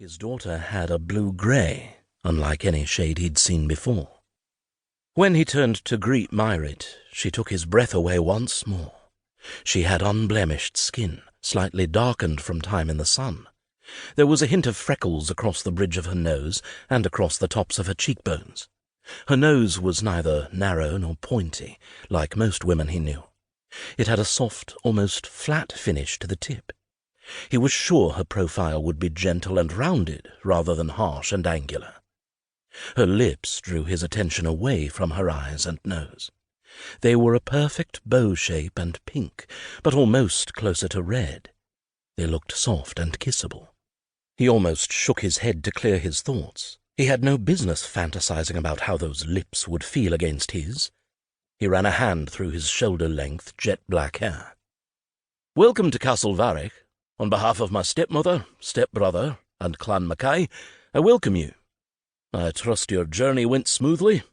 His daughter had a blue-grey, unlike any shade he'd seen before. When he turned to greet Mairghread, she took his breath away once more. She had unblemished skin, slightly darkened from time in the sun. There was a hint of freckles across the bridge of her nose and across the tops of her cheekbones. Her nose was neither narrow nor pointy, like most women he knew. It had a soft, almost flat finish to the tip. He was sure her profile would be gentle and rounded rather than harsh and angular. Her lips drew his attention away from her eyes and nose. They were a perfect bow shape and pink, but almost closer to red. They looked soft and kissable. He almost shook his head to clear his thoughts. He had no business fantasizing about how those lips would feel against his. He ran a hand through his shoulder-length, jet-black hair. "Welcome to Castle Varric. On behalf of my stepmother, stepbrother, and Clan Mackay, I welcome you. I trust your journey went smoothly."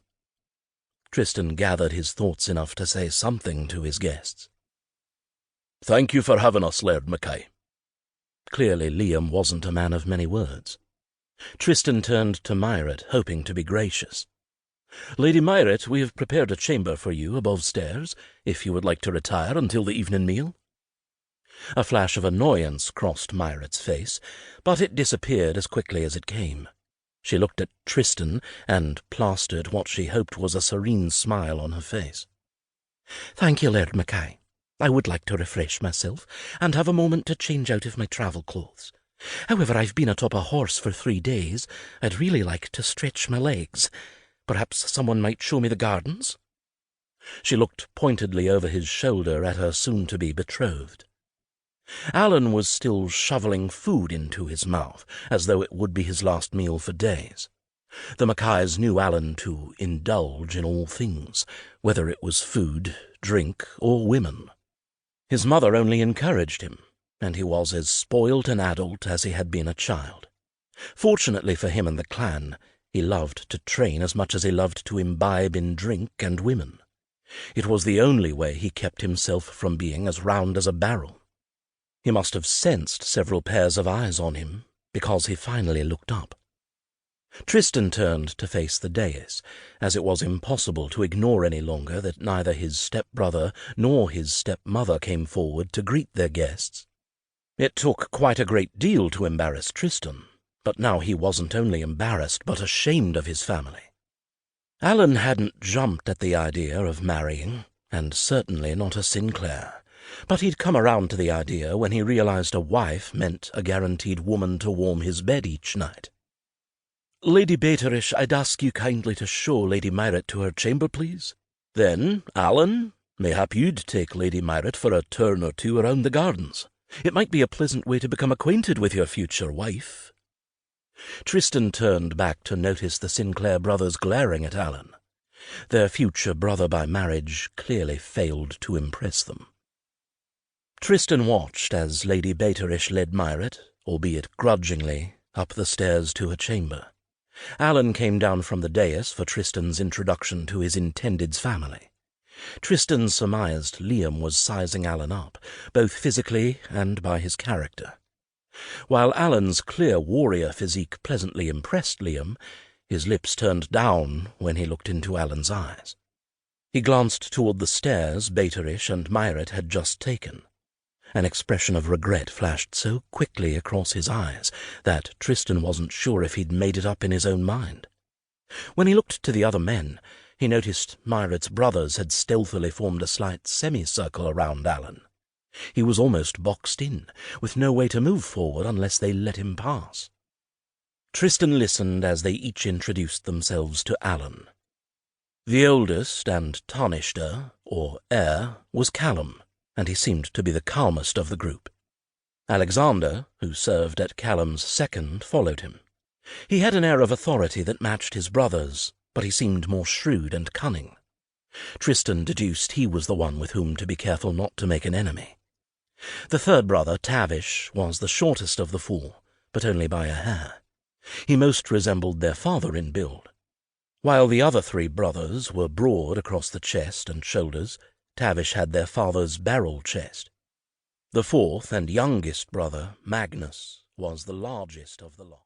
Tristan gathered his thoughts enough to say something to his guests. "Thank you for having us, Laird Mackay." Clearly Liam wasn't a man of many words. Tristan turned to Mairghread, hoping to be gracious. "Lady Mairghread, we have prepared a chamber for you above stairs, if you would like to retire until the evening meal." A flash of annoyance crossed Mairghread's face, but it disappeared as quickly as it came. She looked at Tristan and plastered what she hoped was a serene smile on her face. "Thank you, Laird Mackay. I would like to refresh myself and have a moment to change out of my travel clothes. However, I've been atop a horse for 3 days. I'd really like to stretch my legs. Perhaps someone might show me the gardens?" She looked pointedly over his shoulder at her soon-to-be betrothed. Alan was still shoveling food into his mouth, as though it would be his last meal for days. The Mackays knew Alan to indulge in all things, whether it was food, drink, or women. His mother only encouraged him, and he was as spoilt an adult as he had been a child. Fortunately for him and the clan, he loved to train as much as he loved to imbibe in drink and women. It was the only way he kept himself from being as round as a barrel. He must have sensed several pairs of eyes on him, because he finally looked up. Tristan turned to face the dais, as it was impossible to ignore any longer that neither his stepbrother nor his stepmother came forward to greet their guests. It took quite a great deal to embarrass Tristan, but now he wasn't only embarrassed but ashamed of his family. Alan hadn't jumped at the idea of marrying, and certainly not a Sinclair. But he'd come around to the idea when he realized a wife meant a guaranteed woman to warm his bed each night. "Lady Beatrice, I'd ask you kindly to show Lady Mairghread to her chamber, please. Then, Alan, mayhap you'd take Lady Mairghread for a turn or two around the gardens. It might be a pleasant way to become acquainted with your future wife." Tristan turned back to notice the Sinclair brothers glaring at Alan. Their future brother by marriage clearly failed to impress them. Tristan watched as Lady Beatrice led Mairghread, albeit grudgingly, up the stairs to her chamber. Alan came down from the dais for Tristan's introduction to his intended's family. Tristan surmised Liam was sizing Alan up, both physically and by his character. While Alan's clear warrior physique pleasantly impressed Liam, his lips turned down when he looked into Alan's eyes. He glanced toward the stairs Beatrice and Mairghread had just taken. An expression of regret flashed so quickly across his eyes that Tristan wasn't sure if he'd made it up in his own mind. When he looked to the other men, he noticed Mairghread's brothers had stealthily formed a slight semicircle around Alan. He was almost boxed in, with no way to move forward unless they let him pass. Tristan listened as they each introduced themselves to Alan. The oldest and tarnisheder, or heir, was Callum, and he seemed to be the calmest of the group. Alexander, who served at Callum's second, followed him. He had an air of authority that matched his brother's, but he seemed more shrewd and cunning. Tristan deduced he was the one with whom to be careful not to make an enemy. The third brother, Tavish, was the shortest of the four, but only by a hair. He most resembled their father in build. While the other 3 brothers were broad across the chest and shoulders, Tavish had their father's barrel chest. The 4th and youngest brother, Magnus, was the largest of the lot.